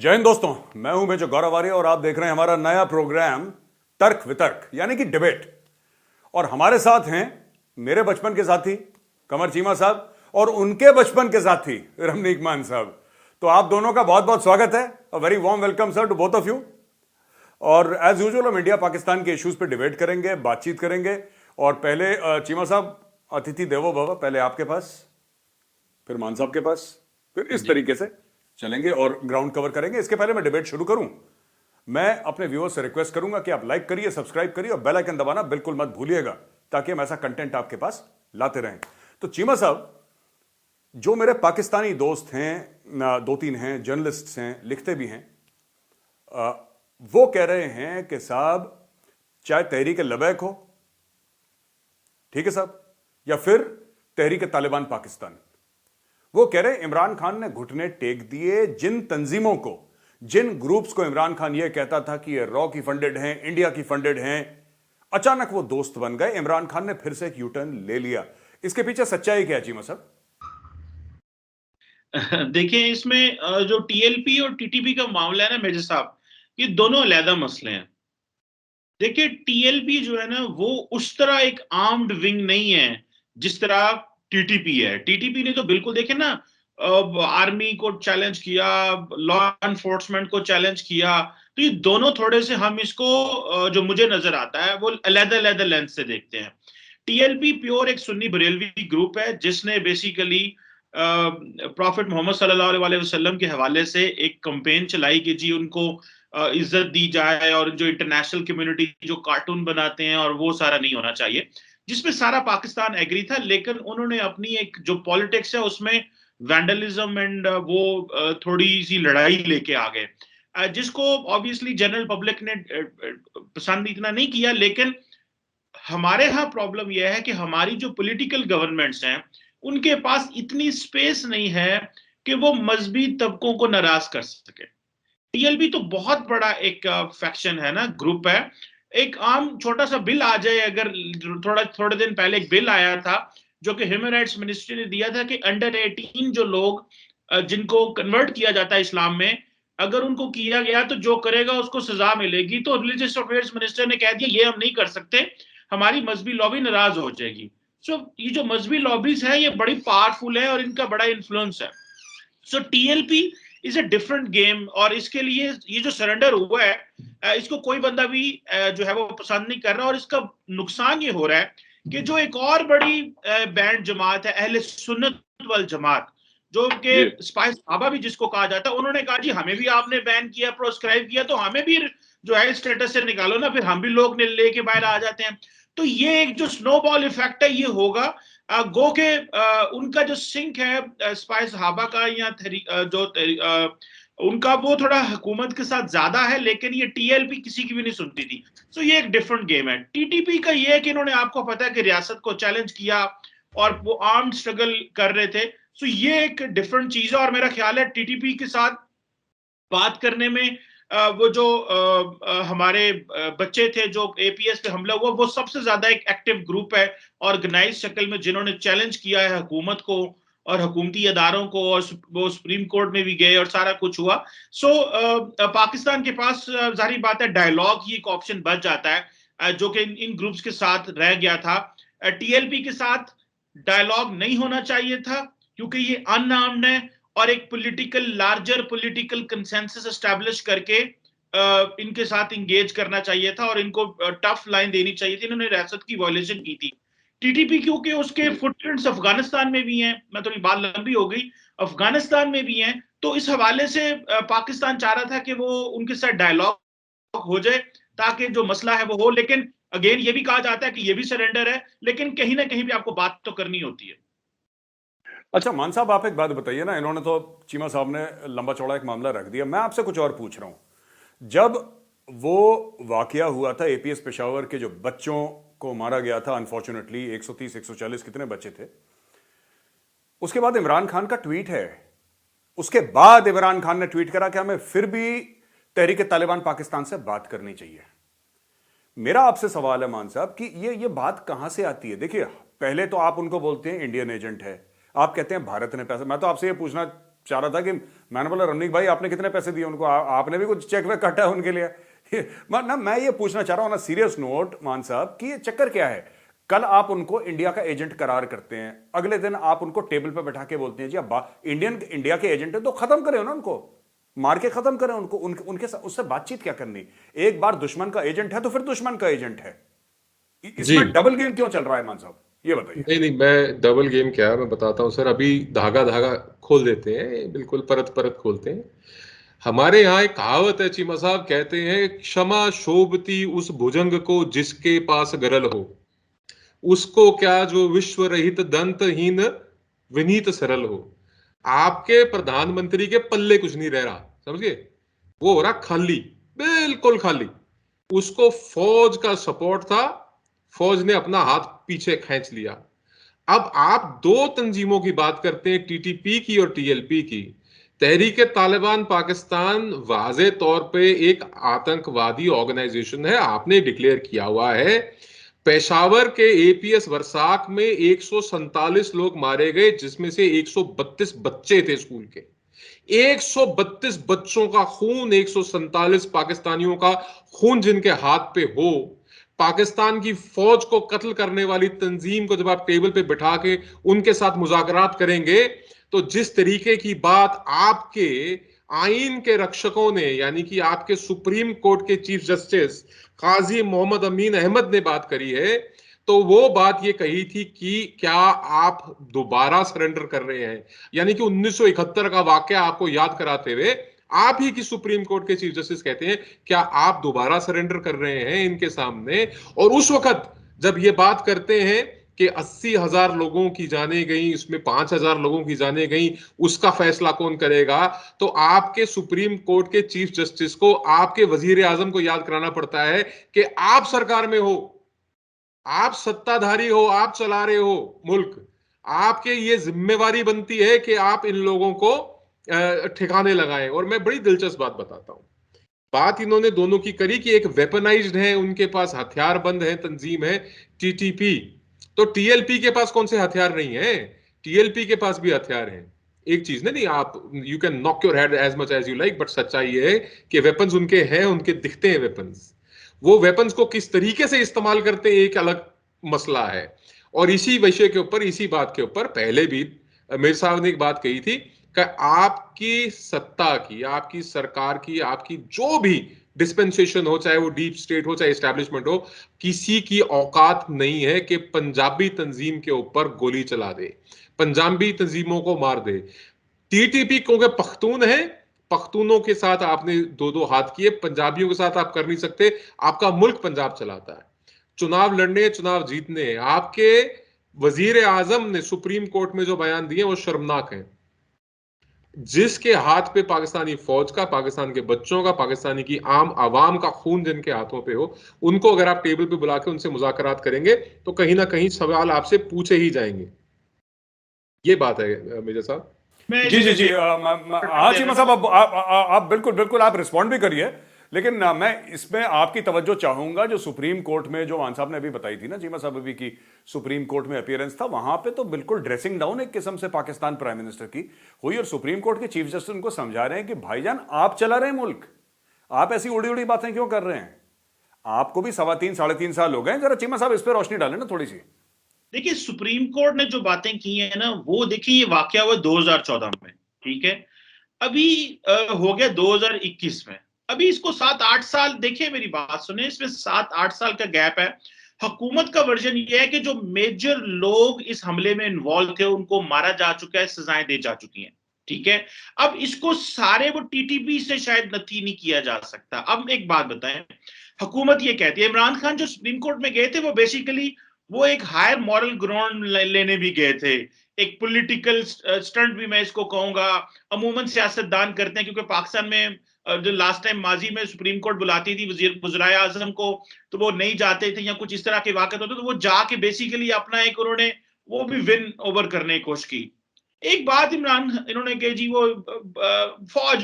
जय हिंद दोस्तों, मैं हूं मेजर गौरव आर्य और आप देख रहे हैं हमारा नया प्रोग्राम तर्क वितर्क यानी कि डिबेट। और हमारे साथ हैं मेरे बचपन के साथी कमर चीमा साहब और उनके बचपन के साथी रमनीक मान साहब। तो आप दोनों का बहुत बहुत स्वागत है। Uh very warm welcome sir to both of you. और एज यूजुअल हम इंडिया पाकिस्तान के इश्यूज पे डिबेट करेंगे, बातचीत करेंगे। और पहले चीमा साहब अतिथि देवो भव, पहले आपके पास, फिर मान साहब के पास, फिर इस तरीके से चलेंगे और ग्राउंड कवर करेंगे। इसके पहले मैं डिबेट शुरू करूं, मैं अपने व्यूअर्स से रिक्वेस्ट करूंगा कि आप लाइक करिए, सब्सक्राइब करिए और बेल आइकन दबाना बिल्कुल मत भूलिएगा, ताकि हम ऐसा कंटेंट आपके पास लाते रहें। तो चीमा साहब, जो मेरे पाकिस्तानी दोस्त हैं, दो तीन हैं, जर्नलिस्ट हैं, लिखते भी हैं, वो कह रहे हैं कि साहब चाहे तहरीक लबैक हो, ठीक है साहब, या फिर तहरीक तालिबान पाकिस्तान, वो कह रहे हैं इमरान खान ने घुटने टेक दिए जिन तंजीमों को, जिन ग्रुप्स को इमरान खान यह कहता था कि ये रॉ की फंडेड हैं, इंडिया की फंडेड हैं, अचानक वो दोस्त बन गए। इमरान खान ने फिर से एक यूटर्न ले लिया। इसके पीछे सच्चाई क्या है चीमा साहब? देखिए, इसमें जो टीएलपी और टीटीपी का मामला है ना मेजर साहब, ये दोनों अलग मसले हैं। देखिए, टीएलपी जो है ना वो उस तरह एक आर्म्ड विंग नहीं है जिस तरह टीटीपी है। टीटीपी ने तो बिल्कुल देखे ना, आर्मी को चैलेंज किया, लॉ एनफोर्समेंट को चैलेंज किया। तो ये दोनों थोड़े से हम इसको जो मुझे नजर आता है वो अलग अलग लेंस से देखते हैं। टीएलपी प्योर एक सुन्नी बरेलवी ग्रुप है जिसने बेसिकली प्रॉफिट मोहम्मद सल्लल्लाहु अलैहि वसल्लम के हवाले से एक कैंपेन चलाई कि जी उनको इज्जत दी जाए, और जो इंटरनेशनल कम्युनिटी जो कार्टून बनाते हैं और वो सारा नहीं होना चाहिए, जिसमें सारा पाकिस्तान एग्री था। लेकिन उन्होंने अपनी एक जो पॉलिटिक्स है उसमें वैंडलिज्म एंड वो थोड़ी सी लड़ाई लेके आ गए, जिसको ऑब्वियसली जनरल पब्लिक ने पसंद इतना नहीं किया। लेकिन हमारे यहाँ प्रॉब्लम यह है कि हमारी जो पॉलिटिकल गवर्नमेंट्स हैं उनके पास इतनी स्पेस नहीं है कि वो मजहबी तबकों को नाराज कर सके। टीएलबी तो बहुत बड़ा एक फैक्शन है ना, ग्रुप है। एक आम छोटा सा बिल आ जाए, अगर थोड़े दिन पहले एक बिल आया था जो कि ह्यूमन राइट्स मिनिस्ट्री ने दिया था कि अंडर 18 जो लोग जिनको कन्वर्ट किया जाता है इस्लाम में, अगर उनको किया गया तो जो करेगा उसको सजा मिलेगी। तो रिलीजियस अफेयर्स मिनिस्टर ने कह दिया ये हम नहीं कर सकते, हमारी मजहबी लॉबी नाराज हो जाएगी। सो ये जो मजहबी लॉबीज है ये बड़ी पावरफुल है और इनका बड़ा इन्फ्लुएंस है। So TLP is a different game, और इसके लिए ये जो सरेंडर हुआ है इसको कोई बंदा भी जो है वो पसंद नहीं कर रहा। और इसका नुकसान ये हो रहा है कि जो एक और बड़ी बैंड जमात है अहले सुन्नत वल जमात, जो कि स्पाइस साहबा भी जिसको कहा जाता है, उन्होंने कहा जी हमें भी आपने बैन किया, प्रोस्क्राइब किया, तो हमें भी जो है स्टेटस से निकालो ना, फिर हम भी लोग लेके बाहर आ जाते हैं। तो ये एक जो स्नोबॉल इफेक्ट है ये होगा। गो के उनका जो सिंक है स्पाइस सहाबा का या उनका वो थोड़ा हुकूमत के साथ ज्यादा है, लेकिन ये टीएलपी किसी की भी नहीं सुनती थी। सो ये एक डिफरेंट गेम है। टीटीपी का ये है कि इन्होंने, आपको पता है कि रियासत को चैलेंज किया और वो आर्म्ड स्ट्रगल कर रहे थे। सो ये एक डिफरेंट चीज है, और मेरा ख्याल है टीटीपी के साथ बात करने में वो जो हमारे बच्चे थे जो एपीएस पे हमला हुआ, वो सबसे ज्यादा एक एक्टिव ग्रुप है ऑर्गेनाइज शक्ल में, जिन्होंने चैलेंज किया है हुकूमत को और हुकूमती अदारों को, और वो सुप्रीम कोर्ट में भी गए और सारा कुछ हुआ। सो पाकिस्तान के पास जाहिर बात है डायलॉग ही एक ऑप्शन बच जाता है, जो कि इन ग्रुप्स के साथ रह गया था। टीएलपी के साथ डायलॉग नहीं होना चाहिए था क्योंकि ये अनआर्म्ड है, और एक political larger political consensus establish करके इनके साथ इंगेज करना चाहिए था और इनको टफ लाइन देनी चाहिए थी। इन्होंने रियासत की वायलेशन की थी। टीटीपी क्योंकि उसके फुटप्रिंट्स अफगानिस्तान में भी हैं, मैं थोड़ी बात लंबी हो गई, अफगानिस्तान में भी हैं, तो इस हवाले से पाकिस्तान चाह रहा था कि वो उनके साथ डायलॉग हो जाए ताकि जो मसला है वो हो। लेकिन अगेन ये भी कहा जाता है कि ये भी सरेंडर है, लेकिन कहीं ना कहीं भी आपको बात तो करनी होती है। अच्छा मान साहब, आप एक बात बताइए ना, इन्होंने तो चीमा साहब ने लंबा चौड़ा एक मामला रख दिया, मैं आपसे कुछ और पूछ रहा हूं। जब वो वाकया हुआ था एपीएस पेशावर के, जो बच्चों को मारा गया था अनफॉर्चुनेटली, 130 140 कितने बच्चे थे, उसके बाद इमरान खान का ट्वीट है, उसके बाद इमरान खान ने ट्वीट करा कि हमें फिर भी तहरीक तालिबान पाकिस्तान से बात करनी चाहिए। मेरा आपसे सवाल है मान साहब कि ये बात कहां से आती है? देखिए, पहले तो आप उनको बोलते हैं इंडियन एजेंट है, आप कहते हैं भारत ने पैसा। मैं तो आपसे ये पूछना चाह रहा था कि मैंने बोला रमनीक भाई आपने कितने पैसे दिए उनको, आपने भी कुछ चेक वेक काटा है उनके लिए? मैं ये पूछना चाह रहा हूं ना सीरियस नोट मान साहब कि ये चक्कर क्या है? कल आप उनको इंडिया का एजेंट करार करते हैं, अगले दिन आप उनको टेबल पे बैठा के बोलते हैं जी आप इंडिया के एजेंट है तो खत्म करें ना, उनको मार के खत्म करें उनको, उनके उससे बातचीत क्या करनी? एक बार दुश्मन का एजेंट है तो फिर दुश्मन का एजेंट है। जी इसमें डबल गेम क्यों चल रहा है मान साहब, ये बताइए। नहीं नहीं, मैं डबल गेम क्या है मैं बताता हूँ सर। अभी धागा धागा खोल देते हैं, बिल्कुल परत परत खोलते हैं। हमारे यहाँ एक कहावत है, चीमा साहब कहते हैं, क्षमा शोभती उस भुजंग को जिसके पास गरल हो, उसको क्या जो विश्व रहित दंतहीन विनीत सरल हो। आपके प्रधानमंत्री के पल्ले कुछ नहीं रह रहा, समझ गए? वो हो रहा खाली, बिल्कुल खाली। उसको फौज का सपोर्ट था, फौज ने अपना हाथ पीछे खींच लिया। अब आप दो तंजीमों की बात करते हैं, टीटीपी की और टीएलपी की। तहरीक तालिबान पाकिस्तान वाज़े तौर पे एक आतंकवादी ऑर्गेनाइजेशन है, आपने डिक्लेयर किया हुआ है। पेशावर के एपीएस वर्साख में 147 लोग मारे गए, जिसमें से 132 बच्चे थे स्कूल के। 132 बच्चों का खून, 147 पाकिस्तानियों का खून जिनके हाथ पे हो। पाकिस्तान की फौज को कत्ल करने वाली तंजीम को जब आप टेबल पे बिठा के उनके साथ मुज़ाकरात करेंगे, तो जिस तरीके की बात आपके आईन के रक्षकों ने, यानी कि आपके सुप्रीम कोर्ट के चीफ जस्टिस काजी मोहम्मद अमीन अहमद ने बात करी है, तो वो बात ये कही थी कि क्या आप दोबारा सरेंडर कर रहे हैं। यानी कि 1971 का वाकया आपको याद कराते हुए आप ही की सुप्रीम कोर्ट के चीफ जस्टिस कहते हैं क्या आप दोबारा सरेंडर कर रहे हैं इनके सामने। और उस वक्त जब ये बात करते हैं कि 80,000 लोगों की जाने गई, इसमें 5,000 लोगों की जाने गई, उसका फैसला कौन करेगा, तो आपके सुप्रीम कोर्ट के चीफ जस्टिस को, आपके वजीर आजम को याद कराना पड़ता है कि आप सरकार में हो, आप सत्ताधारी हो, आप चला रहे हो मुल्क। आपके ये जिम्मेवारी बनती है कि आप इन लोगों को ठिकाने लगाएं। और मैं बड़ी दिलचस्प बात बताता हूं, बात इन्होंने दोनों की करी कि एक वेपनाइज्ड है, उनके पास हथियारबंद है तंजीम है टीटीपी, तो टीएलपी के पास कौन से हथियार नहीं है? टीएलपी के पास भी हथियार हैं। एक चीज नहीं, आप you can knock your head as much as you like, but सच्चाई है कि वेपन्स उनके हैं, उनके दिखते हैं वेपन्स। वो वेपन्स को किस तरीके से इस्तेमाल करते हैं एक अलग मसला है। और इसी विषय के ऊपर, इसी बात के ऊपर पहले भी मेरे साहब ने एक बात कही थी कि आपकी सत्ता की, आपकी सरकार की, आपकी जो भी डिस्पेंसेशन हो, चाहे वो डीप स्टेट हो चाहे एस्टैब्लिशमेंट हो, किसी की औकात नहीं है कि पंजाबी तंजीम के ऊपर गोली चला दे, पंजाबी तंजीमों को मार दे। टीटीपी क्योंकि पख्तून है, पख्तूनों के साथ आपने दो दो हाथ किए, पंजाबियों के साथ आप कर नहीं सकते। आपका मुल्क पंजाब चलाता है, चुनाव लड़ने, चुनाव जीतने। आपके वजीर आजम ने सुप्रीम कोर्ट में जो बयान दिए वो शर्मनाक है। जिसके हाथ पे पाकिस्तानी फौज का, पाकिस्तान के बच्चों का, पाकिस्तानी की आम आवाम का खून जिनके हाथों पे हो, उनको अगर आप टेबल पे बुला के उनसे मुज़ाकरात करेंगे तो कहीं ना कहीं सवाल आपसे पूछे ही जाएंगे। ये बात है मेजर साहब। जी जी जी, हाँ चीमा साहब, आप बिल्कुल बिल्कुल आप रिस्पॉन्ड भी करिए, लेकिन मैं इसमें आपकी तवज्जो चाहूंगा। जो सुप्रीम कोर्ट में जो मान साहब ने अभी बताई थी ना चीमा साहब अभी की सुप्रीम कोर्ट में अपीयरेंस था, वहां पे तो बिल्कुल ड्रेसिंग डाउन एक किस्म से पाकिस्तान प्राइम मिनिस्टर की हुई, और सुप्रीम कोर्ट के चीफ जस्टिस उनको समझा रहे हैं कि भाईजान आप चला रहे हैं मुल्क, आप ऐसी उड़ी उड़ी बातें क्यों कर रहे हैं? आपको भी 3.25 साढ़े 3 साल हो गए। जरा चीमा साहब इस पर रोशनी डालें ना थोड़ी सी। देखिए, सुप्रीम कोर्ट ने जो बातें की है ना, वो देखिए ये वाकया हुआ 2014 में, ठीक है। अभी हो गया 2021 में, अभी इसको 7-8 साल, देखिए मेरी बात सुने, इसमें 7-8 साल का गैप है। हुकूमत का वर्जन ये है कि जो मेजर लोग इस हमले में इन्वॉल्व थे उनको मारा जा चुका है, सजाएं दी जा चुकी हैं, ठीक है। अब इसको सारे वो टीटीपी से शायद नथी नहीं किया जा सकता। अब एक बात बताएं, हुकूमत ये कहती है, इमरान खान जो सुप्रीम कोर्ट में गए थे वो बेसिकली वो एक हायर मॉरल ग्राउंड लेने भी गए थे, एक पॉलिटिकल स्टंट भी मैं इसको कहूंगा। अमूमन सियासतदान करते हैं, क्योंकि पाकिस्तान में जो लास्ट टाइम माजी में सुप्रीम कोर्ट बुलाती थी वज़ीर आज़म को, तो वो नहीं जाते थे, या कुछ इस तरह के वाक़यात होते, तो वो जाके बेसिकली अपना एक उन्होंने वो भी विन ओवर करने की कोशिश की। एक बात इन्होंने कही जी, वो फौज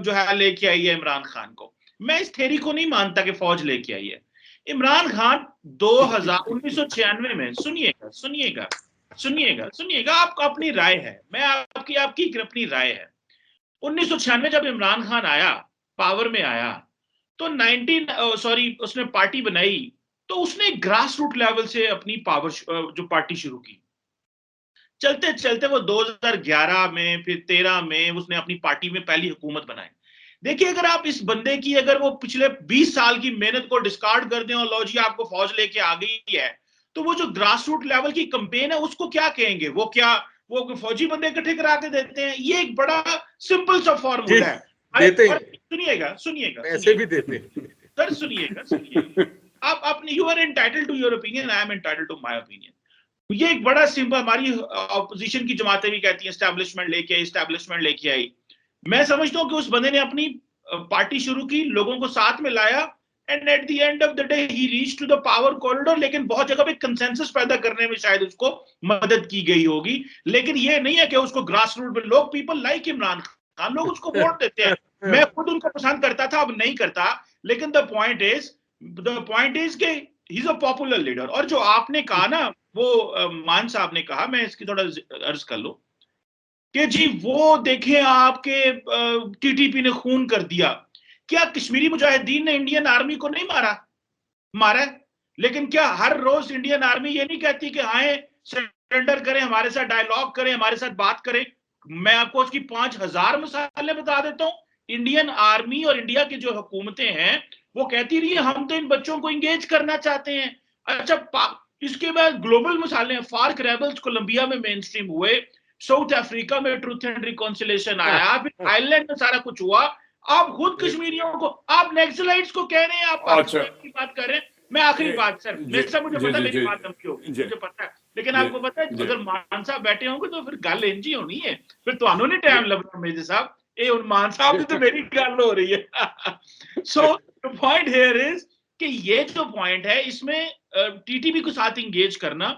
जो है लेके आई है इमरान खान को। मैं इस थ्योरी को नहीं मानता कि फौज लेके आई है। इमरान खान 1996 में, सुनिएगा, आपको अपनी राय है, मैं आपकी अपनी राय है। 1996 जब इमरान खान आया, पावर में आया, तो उसने पार्टी बनाई, तो उसने ग्रास रूट लेवल से अपनी पावर जो पार्टी शुरू की। चलते चलते वो 2011 में, फिर 13 में उसने अपनी पार्टी में पहली हुकूमत बनाई। देखिए, अगर आप इस बंदे की, अगर वो पिछले 20 साल की मेहनत को डिस्कार्ड कर दें और लो जी आपको फौज लेके आ गई है, तो वो जो ग्रास रूट लेवल की कैंपेन है उसको क्या कहेंगे? वो क्या वो फौजी बंदे इकट्ठे करा के देते हैं? ये एक बड़ा सिंपल सा फॉर्मूला है। देते और हैं, सुनिएगा सुनिएगा पैसे भी देते हैं। सर, सुनिएगा सुनिएगा। आप अपनी, you are entitled to your opinion, I am entitled to my opinion. ये एक बड़ा सिंपल, हमारी ऑपोजिशन की जमातें भी कहती हैं एस्टैब्लिशमेंट लेके आई, एस्टैब्लिशमेंट लेके आई। मैं समझता हूं कि उस बंदे ने अपनी पार्टी शुरू की, लोगों को साथ में लाया, and at the end of the day he reach to the power corridor. लेकिन बहुत जगह पे कंसेंसस पैदा करने में शायद उसको मदद की गई होगी, लेकिन ये नहीं है कि उसको ग्रास रूट पे लोग, पीपल लाइक इमरान खान, लोग उसको वोट देते हैं। मैं खुद उनको पसंद करता था, अब नहीं करता, लेकिन द पॉइंट इज कि he is a popular leader. और जो आपने कहा ना, वो मान साहब ने कहा, मैं इसकी थोड़ा अर्ज कर लूं कि जी वो देखें आपके टीटीपी ने खून कर दिया। क्या कश्मीरी मुजाहिदीन ने इंडियन आर्मी को नहीं मारा है? लेकिन क्या हर रोज इंडियन आर्मी ये नहीं कहती कि आए सरेंडर करें, हमारे साथ डायलॉग करें, हमारे साथ बात करें? मैं आपको उसकी 5000 मिसालें बता देता हूं। इंडियन आर्मी और इंडिया की जो हुकूमतें हैं वो कहती रही है हम तो इन बच्चों को इंगेज करना चाहते हैं। अच्छा, इसके बाद ग्लोबल मिसालें, फार्क रेबल्स कोलंबिया में मेन स्ट्रीम हुए, साउथ अफ्रीका में ट्रूथ एंड रिकॉन्सिलेशन आया, फिर आयरलैंड में सारा कुछ हुआ। आप खुद कश्मीरियों को, आप नक्सलाइट्स को कह रहे हैं, आप पाकिस्तान की बात कर रहे हैं। मैं आखिरी बात सर, मेरे से मुझे पता है मेरी बात धमकी होगी, मुझे पता है, लेकिन आपको पता है अगर मान साहब बैठे होंगे तो फिर गल इंज ही होनी है, फिर तो नहीं टाइम लगना मेजर साहब, ये उन मान साहब तो मेरी गल हो रही है। So the point here is कि ये जो पॉइंट है, इसमें टीटीपी को साथ इंगेज करना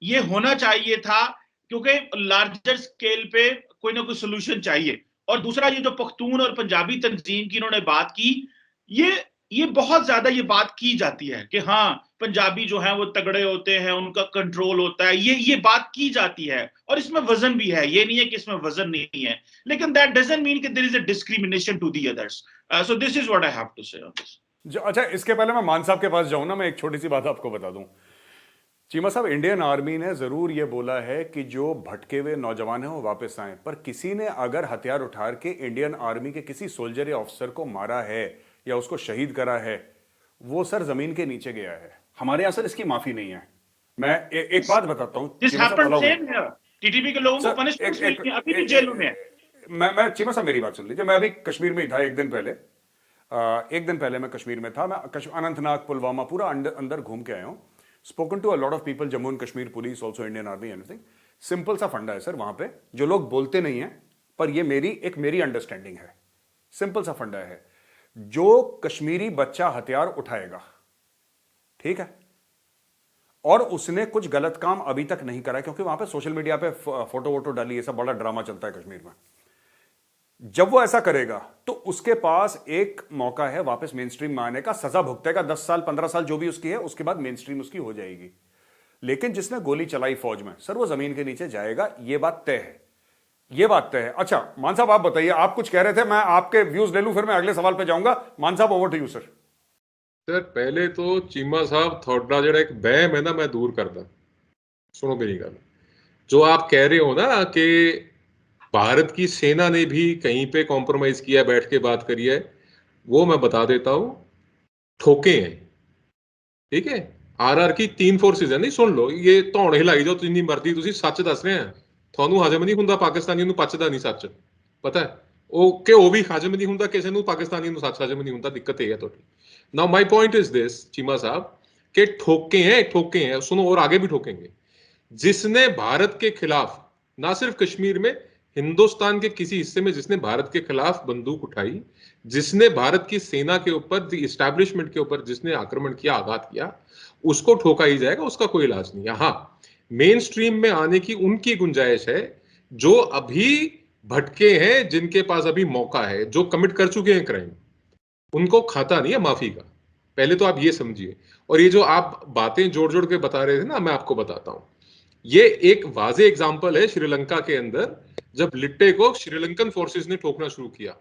ये होना चाहिए था, क्योंकि लार्जर स्केल पे कोई ना कोई सोल्यूशन चाहिए। और दूसरा, ये जो पख्तून और पंजाबी तंजीम की इन्होंने बात की, ये बहुत ज्यादा ये बात की जाती है कि हाँ पंजाबी जो है वो तगड़े होते हैं, उनका कंट्रोल होता है, ये बात की जाती है, और इसमें वजन भी है, ये नहीं है कि इसमें वजन नहीं है, लेकिन दैट डजंट मीन कि there is a discrimination to the others. So this is what I have to say on this. अच्छा, इसके पहले मैं मान साहब के पास जाऊं ना, मैं एक छोटी सी बात आपको बता दूं। चीमा साहब, इंडियन आर्मी ने जरूर यह बोला है कि जो भटके हुए नौजवान हैं वो वापस आए, पर किसी ने अगर हथियार उठा के इंडियन आर्मी के किसी सोल्जर या ऑफिसर को मारा है या उसको शहीद करा है, वो सर जमीन के नीचे गया है। हमारे यहां सर इसकी माफी नहीं है। मैं एक बात बताता हूं, टीटीपी के लोगों को पनिशमेंट मिलती है, अभी भी जेलों में है। मैं चीमा साहब मेरी बात सुन लीजिए। मैं अभी कश्मीर में ही था एक दिन पहले मैं कश्मीर में था। मैं अनंतनाग, पुलवामा पूरा अंदर घूम के आया हूं। Spoken to a lot of people, Jammu and Kashmir police, also Indian army, anything. Simple सा फंडा है सर वहां पे, जो लोग बोलते नहीं है, पर ये मेरी अंडरस्टैंडिंग है। सिंपल सा फंडा है, जो कश्मीरी बच्चा हथियार उठाएगा, ठीक है, और उसने कुछ गलत काम अभी तक नहीं करा, क्योंकि वहां पे सोशल मीडिया पे फोटो वोटो डाली, ये सब बड़ा ड्रामा चलता है कश्मीर में। जब वो ऐसा करेगा तो उसके पास एक मौका है वापस मेन स्ट्रीम में आने का, सजा भुगतेगा 10 साल 15 साल जो भी उसकी है, उसके बाद मेन स्ट्रीम उसकी हो जाएगी। लेकिन जिसने गोली चलाई फौज में, सर वो जमीन के नीचे जाएगा, ये बात तय है, ये बात तय है। अच्छा मान साहब, आप बताइए, आप कुछ कह रहे थे, मैं आपके व्यूज ले लूं, फिर मैं अगले सवाल पे जाऊंगा। मान साहब, over to you sir. Sir पहले तो चीमा साहब थोड़ा जरा एक बहम है ना, मैं दूर करता। सुनो मेरी गल, जो आप कह रहे हो ना कि भारत की सेना ने भी कहीं पे कॉम्प्रोमाइज किया, बैठ के बात करी है, वो मैं बता देता हूं, ठोके हैं, ठीक है। आरआर की 3 फोर्सेस है, नहीं सुन लो, ये धौण हिलाई जाओ जिन्नी मर्जी, तुसी सच दस रहे हैं, ਤੁਹਾਨੂੰ ਹਜਮ ਨਹੀਂ ਹੁੰਦਾ, ਪਾਕਿਸਤਾਨੀ ਨੂੰ ਪਚਦਾ ਨਹੀਂ ਸੱਚ, ਪਤਾ ਹੈ ਉਹ ਕਿ ਉਹ ਵੀ ਹਜਮ ਨਹੀਂ ਹੁੰਦਾ ਕਿਸੇ ਨੂੰ, ਪਾਕਿਸਤਾਨੀ ਨੂੰ ਸੱਚ ਹਜਮ नहीं ਹੁੰਦਾ, दिक्कत है ਤੁਹਾਡੀ। Now my point is this Cheema साहब, कि ठोके हैं, सुनो, और आगे भी ठोकेंगे। जिसने भारत के खिलाफ, ना सिर्फ कश्मीर में, हिंदुस्तान के किसी हिस्से में जिसने भारत के खिलाफ बंदूक उठाई, जिसने भारत की सेना के ऊपर, द इस्टेब्लिशमेंट के ऊपर जिसने आक्रमण किया, आघात किया, उसको ठोका ही जाएगा, उसका कोई इलाज नहीं है। हाँ, मेन स्ट्रीम में आने की उनकी गुंजाइश है जो अभी भटके हैं, जिनके पास अभी मौका है, जो कमिट कर चुके हैं क्राइम, उनको खाता नहीं है माफी का, पहले तो आप ये समझिए। और ये जो आप बातें जोड़ जोड़ के बता रहे थे ना, मैं आपको बताता हूं, ये एक वाजे एग्जाम्पल है श्रीलंका के अंदर, जब लिट्टे को श्रीलंकन फोर्सेस ने ठोकना शुरू किया,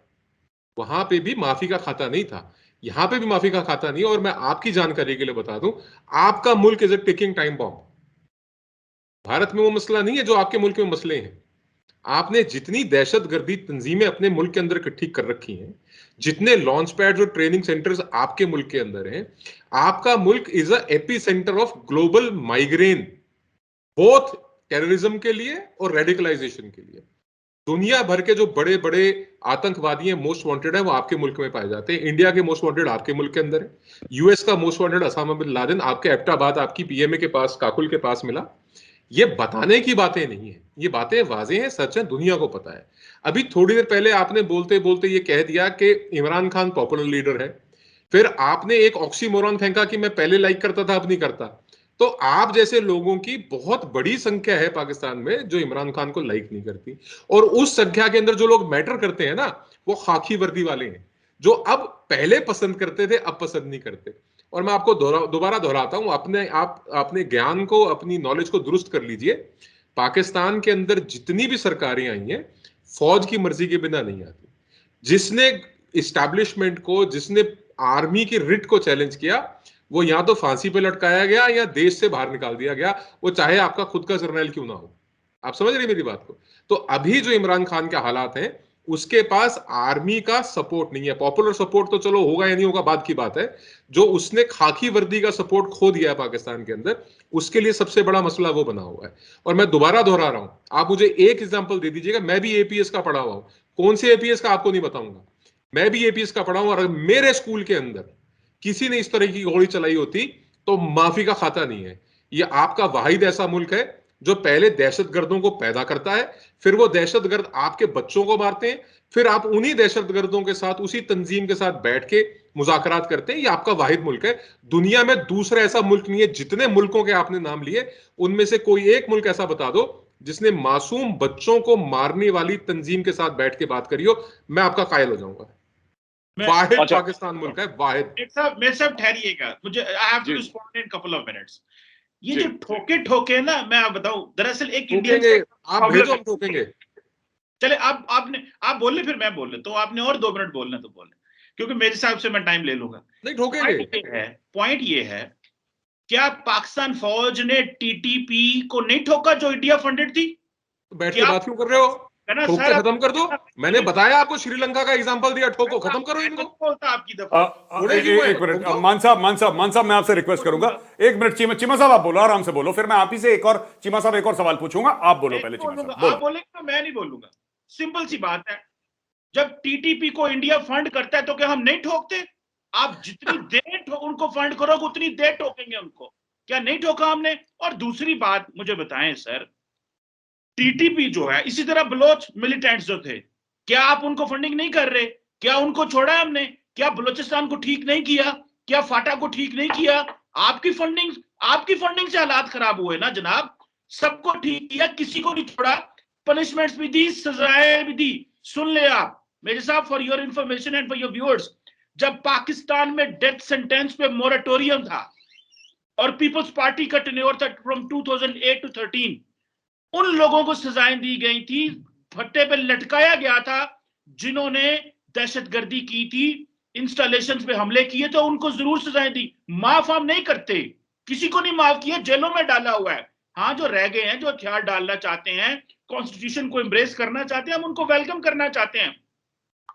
वहां पे भी माफी का खाता नहीं था, यहां पे भी माफी का खाता नहीं। और मैं आपकी जानकारी के लिए बता दूं, आपका मुल्क is a ticking time bomb. Bharat में वो मसला नहीं है जो आपके मुल्क में मसले हैं। आपने जितनी दहशतगर्दी तंजीमें अपने मुल्क के अंदर इकट्ठी कर रखी हैं, जितने लॉन्च पैड्स और ट्रेनिंग सेंटर्स आपके मुल्क के अंदर हैं, आपका मुल्क is a AP centre of global migraine, both terrorism के लिए और रेडिकलाइजेशन के लिए। दुनिया भर के जो बड़े बड़े आतंकवादी हैं, मोस्ट वांटेड है, वो आपके मुल्क में पाए जाते हैं। इंडिया के मोस्ट वांटेड आपके मुल्क के अंदर है। यूएस का most wanted Osama bin Laden आपके एबटाबाद, आपकी पीएमए के पास, काकुल के पास मिला। ये बताने की बातें नहीं है, ये बातें वाजे हैं, सच है, दुनिया को पता है। अभी थोड़ी देर पहले आपने बोलते बोलते ये कह दिया कि इमरान खान पॉपुलर लीडर है, फिर आपने एक ऑक्सीमोरॉन फेंका कि मैं पहले लाइक करता था अब नहीं करता। तो आप जैसे लोगों की बहुत बड़ी संख्या है पाकिस्तान में जो इमरान खान को लाइक नहीं करती, और उस संख्या के अंदर जो लोग मैटर करते हैं ना, वो खाकी वर्दी वाले हैं, जो अब पहले पसंद करते थे अब पसंद नहीं करते। और मैं आपको दोबारा दोहराता हूं, अपने ज्ञान को, अपनी नॉलेज को दुरुस्त कर लीजिए। पाकिस्तान के अंदर जितनी भी सरकारें आई हैं, फौज की मर्जी के बिना नहीं आती। जिसने इस्टेब्लिशमेंट को, जिसने आर्मी की रिट को चैलेंज किया, वो या तो फांसी पे लटकाया गया या देश से बाहर निकाल दिया गया, वो चाहे आपका खुद का जर्नैल क्यों ना हो। आप समझ रहे मेरी बात को? तो अभी जो इमरान खान के हालात हैं, उसके पास आर्मी का सपोर्ट नहीं है। पॉपुलर सपोर्ट तो चलो होगा या नहीं होगा बाद की बात है, जो उसने खाकी वर्दी का सपोर्ट खो दिया है पाकिस्तान के अंदर, उसके लिए सबसे बड़ा मसला वो बना हुआ है। और मैं दोबारा दोहरा रहा हूं, आप मुझे एक एग्जांपल दे दीजिएगा। मैं भी एपीएस का पढ़ा हुआ हूं, कौन से एपीएस का आपको नहीं बताऊंगा, मैं भी एपीएस का पढ़ा हूं। और मेरे स्कूल के अंदर किसी ने इस तरह की गोली चलाई होती तो माफी का खाता नहीं है। ये आपका वाहिद ऐसा मुल्क है जो पहले दहशतगर्दों को पैदा करता है, फिर वो दहशतगर्द आपके बच्चों को मारते हैं, फिर आप उन्हीं दहशतगर्दों के साथ, उसी तंजीम के साथ बैठ के मुज़ाकरात करते हैं। ये आपका वाहिद मुल्क है। दुनिया में दूसरा ऐसा मुल्क नहीं है। जितने मुल्कों के आपने नाम लिए, उनमें से कोई एक मुल्क ऐसा बता दो जिसने मासूम बच्चों को मारने वाली तंजीम के साथ बैठ के बात करी हो। मैं आपका कायल हो जाऊंगा। वाहिद अच्छा, पाकिस्तान मुल्क है, वाहिद। मेरे साहब ठहरिएगा, मुझे I have to respond in couple of minutes. ये जो ठोके ठोके ना, मैं आप बताऊं, दरअसल एक इंडियन, आप भेजो, हम ठोकेंगे। चले आप बोल ले, फिर मैं बोल ले, तो आपने और 2 मिनट बोलना तो बोले, क्योंकि मेरे हिसाब से मैं टाइम ले लूंगा। नहीं ठोकेंगे। पॉइंट ये है, क्या पाकिस्तान फौज ने टीटीपी को नहीं ठोका जो इंडिया फंडेड थी? बैठ के बात क्यों कर रहे हो? ठोक के खत्म कर दो। मैंने बताया आपको, श्रीलंका का एग्जांपल दिया, ठोको, खत्म करो इनको। बोलता आपकी दफा। एक मिनट, मान साहब मैं आपसे रिक्वेस्ट करूंगा, 1 मिनट। चीमा साहब आप बोलो, आराम से बोलो, फिर मैं आप ही से एक और, चीमा साहब एक और सवाल पूछूंगा। आप बोलो पहले, चीमा साहब आप बोलेंगे तो मैं नहीं बोलूंगा। सिंपल सी बात है, जब टीटीपी को इंडिया फंड करता है तो क्या हम नहीं ठोकते? आप जितनी देर उनको फंड करोगे उतनी देर ठोकेंगे उनको। क्या नहीं ठोका हमने? और दूसरी बात मुझे बताएं सर, टीटीपी जो है, इसी तरह बलोच मिलिटेंट्स जो थे, क्या आप उनको फंडिंग नहीं कर रहे? क्या उनको छोड़ा हमने? क्या बलोचिस्तान को ठीक नहीं किया? क्या फाटा को ठीक नहीं किया? आपकी फंडिंग से हालात खराब हुए ना जनाब। सबको ठीक किया, किसी को नहीं छोड़ा, पनिशमेंट्स भी दी, सजाएं भी दी। सुन ले आप मेरे साहब, for your information and for your viewers, जब पाकिस्तान में डेथ सेंटेंस पे मोरेटोरियम था और पीपल्स पार्टी का टेन्योर था फ्रॉम 2008 टू 13, उन लोगों को सजाएं दी गई थी, फट्टे पे लटकाया गया था जिन्होंने दहशतगर्दी की थी, इंस्टॉलेशन पे हमले किए, तो उनको जरूर सजाएं दी। माफ हम नहीं करते, किसी को नहीं माफ किया, जेलों में डाला हुआ है। हाँ, जो रह गए हैं, जो हथियार डालना चाहते हैं, कॉन्स्टिट्यूशन को एम्ब्रेस करना चाहते हैं, हम उनको वेलकम करना चाहते हैं।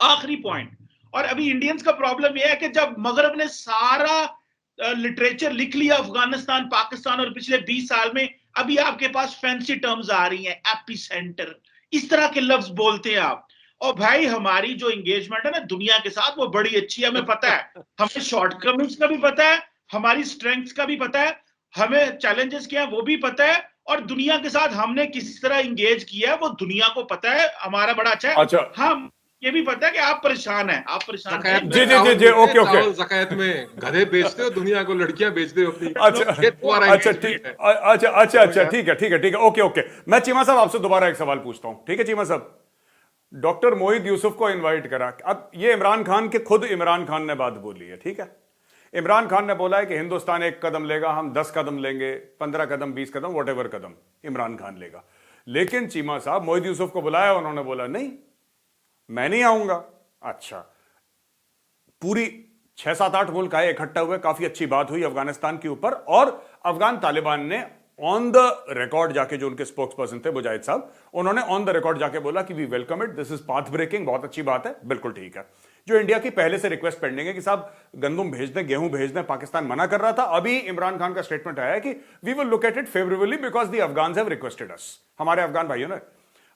आखिरी पॉइंट, और अभी इंडियंस का प्रॉब्लम यह है कि जब मगरब ने सारा लिटरेचर लिख लिया अफगानिस्तान, पाकिस्तान और पिछले 20 साल में, अभी आपके पास फैंसी टर्म्स आ रही हैं, एपी सेंटर, इस तरह के लफ्ज बोलते हैं आप। और भाई, हमारी जो एंगेजमेंट है ना दुनिया के साथ, वो बड़ी अच्छी है, हमें पता है, हमें शॉर्टकमिंग्स का भी पता है, हमारी स्ट्रेंथ्स का भी पता है, हमें चैलेंजेस क्या है वो भी पता है, और दुनिया के साथ हमने किस तरह इंगेज किया है वो दुनिया को पता है। हमारा बड़ा अच्छा है। अच्छा, हम ये भी पता है कि आप परेशान हैं, आप परेशान हैं। जी, ओके। ज़कात में गधे बेचते हो, दुनिया को लड़कियां बेचते हो अपनी। अच्छा, ठीक है, ओके। मैं चीमा साहब आपसे दोबारा एक सवाल पूछता हूं, ठीक है चीमा साहब? डॉक्टर मोहित यूसुफ को इनवाइट करा। अब ये इमरान खान के, खुद इमरान खान ने बात बोली है, ठीक है? इमरान खान ने बोला है कि हिंदुस्तान 1 कदम लेगा, हम 10 कदम लेंगे, 15 कदम, 20 कदम, वॉटेवर कदम इमरान खान लेगा। लेकिन चीमा साहब मोहित यूसुफ को बुलाया, उन्होंने बोला नहीं मैं नहीं आऊंगा। अच्छा, पूरी 6-7-8 मुल्क आए, इकट्ठा हुए, काफी अच्छी बात हुई अफगानिस्तान के ऊपर, और अफगान तालिबान ने ऑन द रिकॉर्ड जाके, जो उनके स्पोक्स पर्सन थे मुजाहिद साहब, उन्होंने ऑन द रिकॉर्ड जाके बोला कि we welcome it, this is path breaking, बहुत अच्छी बात है, बिल्कुल ठीक है। जो इंडिया की पहले से रिक्वेस्ट पेंडिंग है कि साहब गंदुम भेज दें, गेहूं भेज दें, पाकिस्तान मना कर रहा था, अभी इमरान खान का स्टेटमेंट आया है कि we will look at it favourably because the Afghans have requested us, हमारे अफगान भाइयों ने।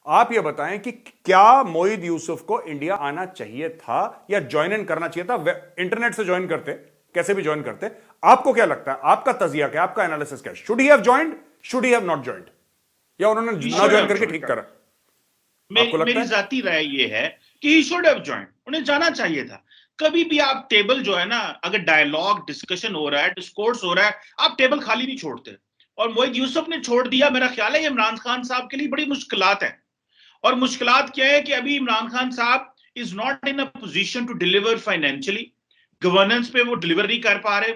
आप ये बताएं कि क्या मोहित यूसुफ को इंडिया आना चाहिए था या ज्वाइन इन करना चाहिए था? इंटरनेट से ज्वाइन करते, कैसे भी ज्वाइन करते, आपको क्या लगता है, आपका तजिया क्या, आपका एनालिसिस क्या? Should he have joined, should he have not joined, या उन्होंने ना ज्वाइन करके ठीक करा? मेरी जाती राय ये है कि ही शुड हैव जॉइंड, उन्हें जाना चाहिए था। कभी भी आप टेबल जो है ना, अगर डायलॉग डिस्कशन हो रहा है, डिस्कोर्स हो रहा है, आप टेबल खाली नहीं छोड़ते, और मोहित यूसुफ ने छोड़ दिया। मेरा ख्याल है इमरान खान साहब के लिए बड़ी मुश्किलात है, और मुश्किलात क्या है कि अभी इमरान खान साहब is not in a position to deliver financially, governance पे वो डिलीवर नहीं कर पा रहे।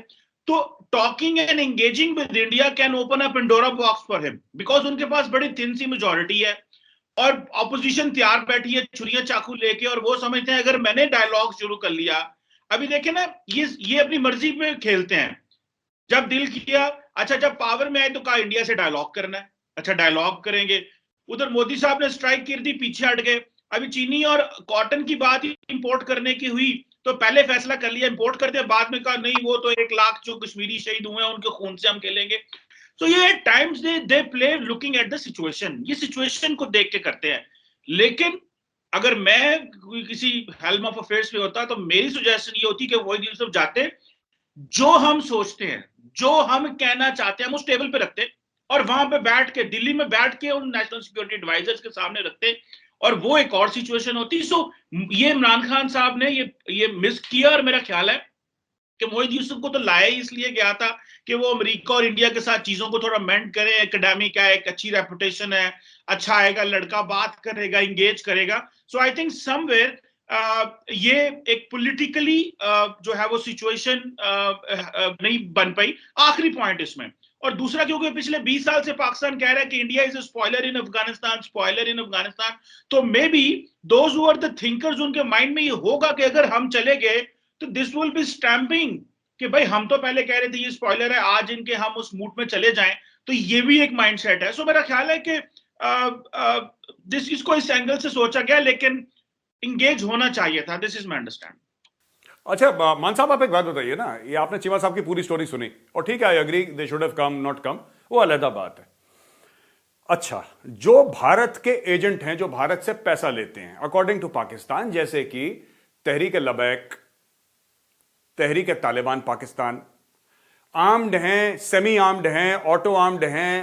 तो talking and engaging with India can open a Pandora box for him, because उनके पास बड़ी थिन सी मेजॉरिटी है और ऑपोजिशन तैयार बैठी है छुरियां चाकू लेके, और वो समझते हैं अगर मैंने डायलॉग शुरू कर लिया, अभी देखे ना ये अपनी मर्जी पे खेलते हैं। जब दिल किया, अच्छा जब पावर में आए तो कहा इंडिया से डायलॉग करना है, अच्छा डायलॉग करेंगे। उधर मोदी साहब ने स्ट्राइक कर दी, पीछे हट गए। अभी चीनी और कॉटन की बात इंपोर्ट करने की हुई तो पहले फैसला कर लिया इंपोर्ट करते, बाद में कहा नहीं वो तो 1 लाख जो कश्मीरी शहीद हुए हैं उनके खून से हम खेलेंगे। तो ये times they play looking at the situation, ये सिचुएशन को देख के करते हैं। लेकिन अगर मैं किसी हेल्म ऑफ अफेयर्स पे होता तो मेरी सजेशन ये होती कि मोहित यूसुफ जाते, जो हम सोचते हैं, जो हम कहना चाहते हैं हम उस टेबल पे रखते, और वहां पे बैठ के, दिल्ली में बैठ के उन नेशनल सिक्योरिटी एडवाइजर्स के सामने रखते, और वो एक और सिचुएशन होती। सो ये इमरान खान साहब ने ये मिस किया, और मेरा ख्याल है कि मोहित यूसुफ को तो लाया ही इसलिए गया था कि वो अमेरिका और इंडिया के साथ चीजों को थोड़ा मेंट करें, एकेडमिक है, एक अच्छी रेपुटेशन है, अच्छा आएगा लड़का, बात करेगा, इंगेज करेगा। सो आई थिंक समवेयर ये एक पॉलिटिकली जो है वो सिचुएशन नहीं बन पाई। आखिरी पॉइंट इसमें, और दूसरा क्योंकि पिछले 20 साल से पाकिस्तान कह रहा है कि India is a spoiler in Afghanistan, spoiler in Afghanistan, तो may be those who are the thinkers, उनके माइंड में ये होगा कि अगर हम चले गए तो दिस विल बी स्टैंपिंग कि भाई हम तो पहले कह रहे थे ये स्पॉइलर है, आज इनके हम उस मूड में चले जाएं, तो ये भी एक माइंडसेट है। सो मेरा ख्याल है कि दिस इसको इस एंगल से सोचा गया, लेकिन इंगेज होना चाहिए था। This is my understanding. अच्छा मान साहब, आप एक बात बताइए ना, ये आपने चीमा साहब की पूरी स्टोरी सुनी, और ठीक है I agree they should have come not come, वो अलग बात है। अच्छा, जो भारत के एजेंट हैं, जो भारत से पैसा लेते हैं अकॉर्डिंग टू पाकिस्तान, जैसे कि तहरीक लबैक, तहरीक तालिबान पाकिस्तान, आर्म्ड हैं, सेमी आर्म्ड हैं, ऑटो आर्म्ड हैं,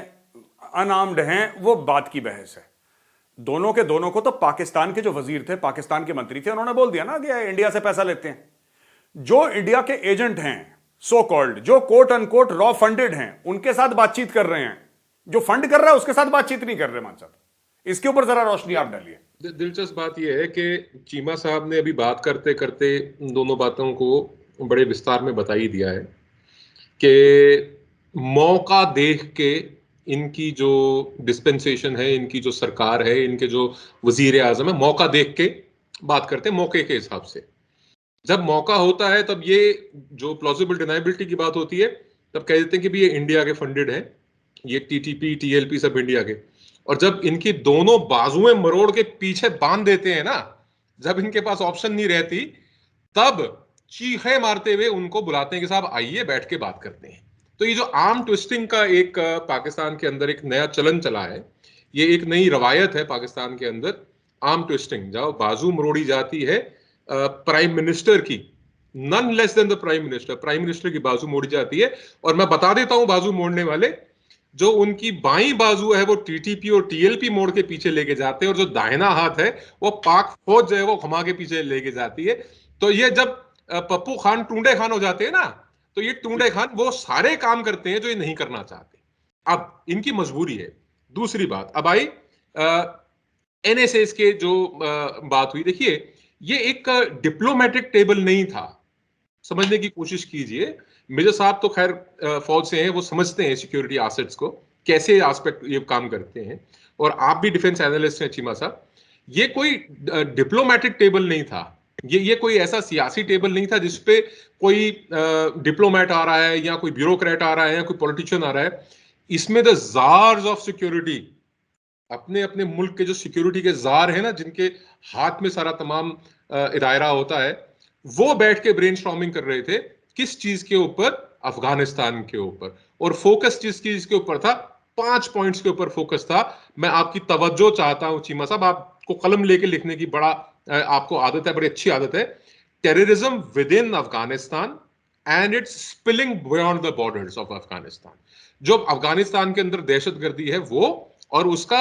अनआर्म्ड हैं, वो बात की बहस है। दोनों के दोनों को तो पाकिस्तान के जो वजीर थे, पाकिस्तान के मंत्री थे, उन्होंने बोल दिया ना कि इंडिया से पैसा लेते हैं। जो इंडिया के एजेंट हैं सो कॉल्ड, जो कोट अनकोट रॉ फंडेड हैं, उनके साथ बातचीत कर रहे हैं। जो फंड कर रहा है उसके साथ बातचीत नहीं कर रहे। मान साहब, इसके ऊपर जरा रोशनी आप डालिए। दिलचस्प बात यह है कि चीमा साहब ने अभी बात करते करते दोनों बातों को बड़े विस्तार में बता ही दिया है कि मौका देख के इनकी जो डिस्पेंसेशन है, इनकी जो सरकार है, इनके जो वजीर आजम है, मौका देख के बात करते हैं, मौके के हिसाब से। जब मौका होता है तब ये जो प्लॉजिबल डिनाइबिलिटी की बात होती है, तब कह देते हैं कि भी ये इंडिया के फंडेड है, ये टीटीपी टीएलपी सब इंडिया के। और जब इनकी दोनों बाजुएं मरोड़ के पीछे बांध देते हैं ना, जब इनके पास ऑप्शन नहीं रहती, तब चीखे मारते हुए उनको बुलाते हैं कि साहब आइए बैठ के बात करते हैं। तो ये जो आर्म ट्विस्टिंग का एक पाकिस्तान के अंदर एक नया चलन चला है, ये एक नई रवायत है पाकिस्तान के अंदर, आर्म ट्विस्टिंग, जहां बाजू मरोड़ी जाती है प्राइम मिनिस्टर की, none less than the prime minister की बाजू मोड़ी जाती है। और मैं बता देता हूं बाजू मोड़ने वाले, जो उनकी बाईं बाजू है वो टीटीपी और टीएलपी मोड़ के पीछे लेके जाते हैं, और जो दाहिना हाथ है वो पाक फौज जो है वो घुमा के पीछे लेके जाती है। तो ये जब पप्पू खान टूंडे खान हो जाते हैं ना, तो ये टूंडे खान वो सारे काम करते हैं जो ये नहीं करना चाहते। अब इनकी मजबूरी है। दूसरी बात, अब आई एनएसएस के जो बात हुई, देखिए ये एक डिप्लोमेटिक टेबल नहीं था, समझने की कोशिश कीजिए। मेजर साहब तो खैर फौज से हैं, वो समझते हैं सिक्योरिटी एसेट्स को, कैसे एस्पेक्ट ये काम करते हैं, और आप भी डिफेंस एनालिस्ट हैं चीमा साहब, ये कोई डिप्लोमेटिक टेबल नहीं था, ये कोई ऐसा सियासी टेबल नहीं था जिसपे कोई डिप्लोमेट आ रहा है या कोई ब्यूरोक्रेट आ रहा है या कोई पॉलिटिशियन आ रहा है। इसमें द जार्स ऑफ सिक्योरिटी, अपने अपने मुल्क के जो सिक्योरिटी के जार हैं ना, जिनके हाथ में सारा तमाम दायरा होता है, वो बैठ के ब्रेनस्टॉर्मिंग कर रहे थे किस चीज के ऊपर, अफगानिस्तान के ऊपर, और फोकस जिस चीज के ऊपर था, 5 पॉइंट्स के ऊपर फोकस था। मैं आपकी तवज्जो चाहता हूं चीमा साहब, आपको कलम लेके लिखने की बड़ा आपको आदत है, बड़ी अच्छी आदत है। Terrorism with in Afghanistan and it's spilling beyond the borders of Afghanistan. जो अफगानिस्तान के अंदर दहशतगर्दी है वो, और उसके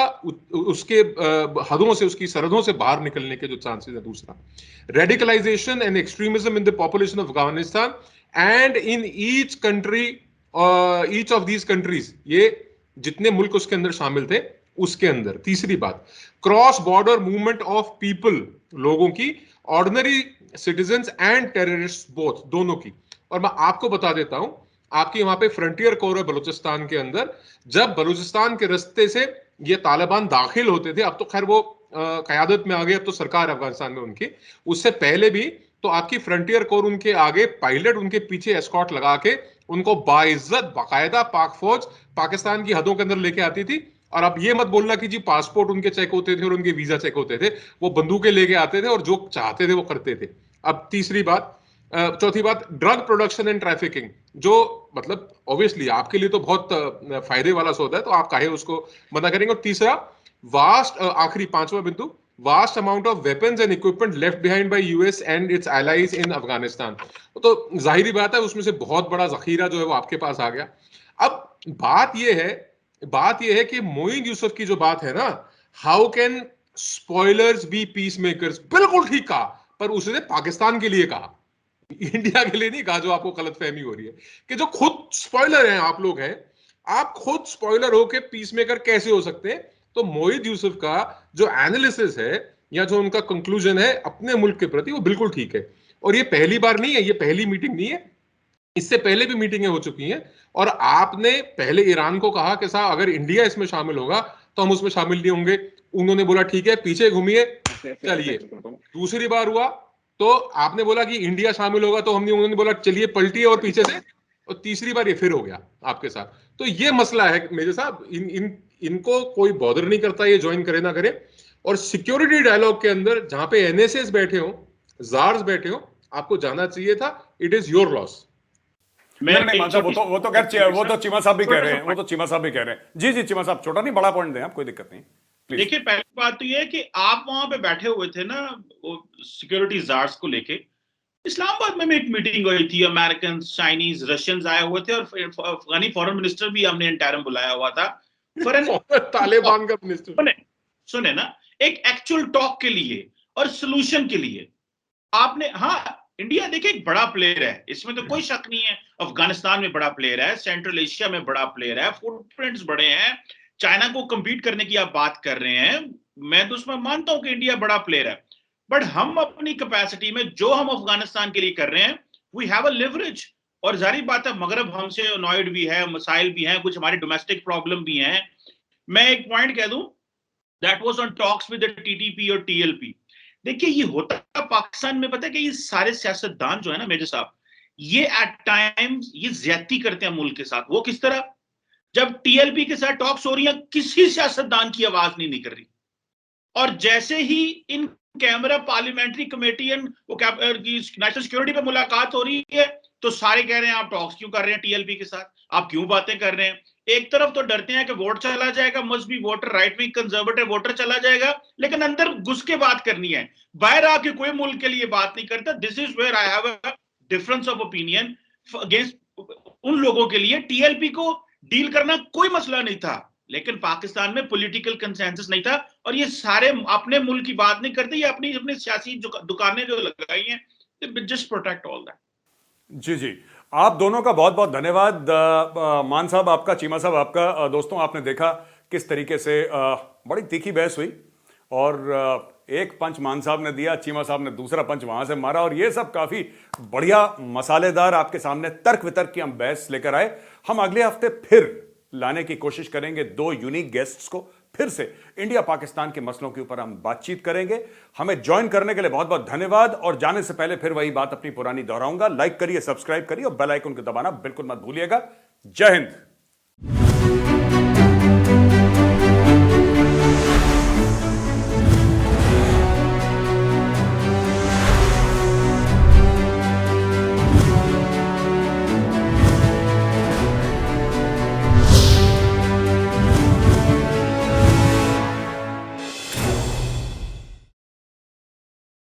हदों से, उसकी सरहदों से बाहर निकलने के जो चांसेस है। दूसरा, radicalization and extremism in the population of Afghanistan and in each country, each of these countries, ये जितने मुल्क उसके अंदर शामिल थे उसके अंदर। तीसरी बात, cross border movement of people, लोगों की, ordinary citizens and terrorist both, दोनों की। और मैं आपको बता देता हूं, आपकी वहां पे फ्रंटियर कोर है बलूचिस्तान के अंदर, जब बलूचिस्तान के रास्ते से ये तालिबान दाखिल होते थे, अब तो खैर वो कयादत में आ गए, अब तो सरकार है अफगानिस्तान में उनकी, उससे पहले भी तो आपकी फ्रंटियर कोर उनके आगे, पायलट उनके पीछे एस्कॉर्ट लगा के उनको बाइज्जत बाकायदा पाक फौज पाकिस्तान की हदों के अंदर लेके आती थी। और अब ये मत बोलना कि जी पासपोर्ट उनके चेक होते थे और उनके वीजा चेक होते थे, वो बंदूकें लेके आते थे और जो चाहते थे वो करते थे। अब तीसरी बात, चौथी बात, ड्रग प्रोडक्शन एंड ट्रैफिकिंग, जो मतलब ऑब्वियसली आपके लिए तो बहुत फायदे वाला सौदा है, तो आप काहे उसको मना करेंगे। और तीसरा, वास्ट, आखिरी पांचवा बिंदु, vast amount of weapons and equipment left behind by US and its allies in Afghanistan. तो जाहिर बात है उसमें से बहुत बड़ा जखीरा जो है वो आपके पास आ गया। अब बात यह है कि मोईन यूसुफ की जो बात है ना, how can spoilers be peace makers, बिल्कुल ठीक कहा, पर उसने पाकिस्तान के लिए कहा, इंडिया के लिए नहीं कहा, जो आपको गलतफहमी हो रही है कि जो खुद स्पॉइलर हैं, आप लोग हैं, आप खुद स्पॉइलर होके पीस मेकर कैसे हो सकते हैं। तो मोईद यूसुफ का जो एनालिसिस है या जो उनका कंक्लूजन है अपने मुल्क के प्रति, वो बिल्कुल ठीक है। और ये पहली बार नहीं है, ये पहली मीटिंग नहीं है, इससे पहले भी मीटिंगें हो चुकी हैं। और आपने पहले ईरान को कहा कि साहब अगर इंडिया इसमें शामिल होगा तो हम उसमें शामिल नहीं होंगे, उन्होंने बोला ठीक है पीछे घूमिए चलिए। दूसरी बार हुआ तो आपने बोला कि इंडिया शामिल होगा तो हमने, उन्होंने बोला चलिए पलटिए और पीछे से, और तीसरी बार ये फिर हो गया आपके साथ। तो ये मसला है मेजर साहब, इनको कोई बॉदर नहीं करता ये ज्वाइन करे ना करे। और सिक्योरिटी डायलॉग के अंदर जहां पे एनएसएस बैठे हो, जार्स बैठे हो, आपको जाना चाहिए था। It is your loss. नहीं मान साहब, वो तो खैर वो तो चीमा साहब भी कह रहे हैं, वो तो चीमा साहब भी कह रहे हैं। जी चीमा साहब, छोटा नहीं बड़ा पॉइंट दें आप, कोई दिक्कत नहीं। देखिए, पहली बात तो ये है कि आप वहां पे बैठे हुए थे ना, वो सिक्योरिटी जार्स को लेके। इस्लामाबाद में एक मीटिंग हुई थी, अमेरिकन, चाइनीज, रशियंस आए हुए थे, और अफगानी फॉरेन मिनिस्टर भी हमने इंटरम बुलाया हुआ था। तालिबान का मिनिस्टर, सुने ना, एक एक्चुअल टॉक के लिए और सोल्यूशन के लिए आपने, हाँ इंडिया देखिए एक बड़ा प्लेयर है, इसमें तो कोई शक नहीं है। अफगानिस्तान में बड़ा प्लेयर है, सेंट्रल एशिया में बड़ा प्लेयर है, फुटप्रिंट्स बड़े हैं, चाइना को कंपीट करने की आप बात कर रहे हैं, मैं तो उसमें मानता हूं कि इंडिया बड़ा प्लेयर है। बट हम अपनी कैपेसिटी में जो हम अफगानिस्तान के लिए कर रहे हैं, वी हैव अ लिवरेज। और जारी बात है मगरब हमसे अनॉयड भी है, मसाइल भी हैं, कुछ हमारी डोमेस्टिक प्रॉब्लम भी हैं। मैं एक पॉइंट कह दूं, that was on talks with the TTP और टीएलपी। देखिए ये होता पाकिस्तान में, पता है कि ये सारे सियासतदान जो है ना मेजर साहब, ये एट टाइम्स ये ज्यादती करते हैं मुल्क के साथ। वो किस तरह, जब टीएलपी के साथ टॉक्स हो रही है, किसी सियासतदान की आवाज नहीं निकल रही, और जैसे ही in camera parliamentary committee and वो नेशनल सिक्योरिटी पे मुलाकात हो रही है, तो सारे कह रहे हैं आप टॉक्स क्यों कर रहे हैं टीएलपी के साथ, आप क्यों बातें कर रहे हैं। एक तरफ तो डरते हैं कि वोट चला जाएगा, must be voter, right wing conservative voter चला जाएगा, लेकिन अंदर घुस के बात करनी है, बाहर आके कोई मुल्क के लिए बात नहीं करता। This is where I have a difference of opinion against उन लोगों के लिए। टीएलपी को डील करना कोई मसला नहीं था, लेकिन पाकिस्तान में पॉलिटिकल कंसेंसस नहीं था, और ये सारे अपने मुल्क की बात नहीं करते, ये अपनी अपनी सियासी दुकानें जो लगाई हैं, जस्ट प्रोटेक्ट ऑल दैट। जी आप दोनों का बहुत बहुत धन्यवाद। मान साहब आपका, चीमा साहब आपका। दोस्तों आपने देखा किस तरीके से बड़ी तीखी बहस हुई, और एक पंच मान साहब ने दिया, चीमा साहब ने दूसरा पंच वहां से मारा, और ये सब काफी बढ़िया मसालेदार आपके सामने तर्क वितर्क की हम बहस लेकर आए। हम अगले हफ्ते फिर लाने की कोशिश करेंगे 2 यूनिक गेस्ट्स को। फिर से इंडिया पाकिस्तान के मसलों के ऊपर हम बातचीत करेंगे। हमें ज्वाइन करने के लिए बहुत बहुत धन्यवाद। और जाने से पहले फिर वही बात अपनी पुरानी दोहराऊंगा, लाइक करिए, सब्सक्राइब करिए और बेल आइकन को दबाना बिल्कुल मत भूलिएगा। जय हिंद।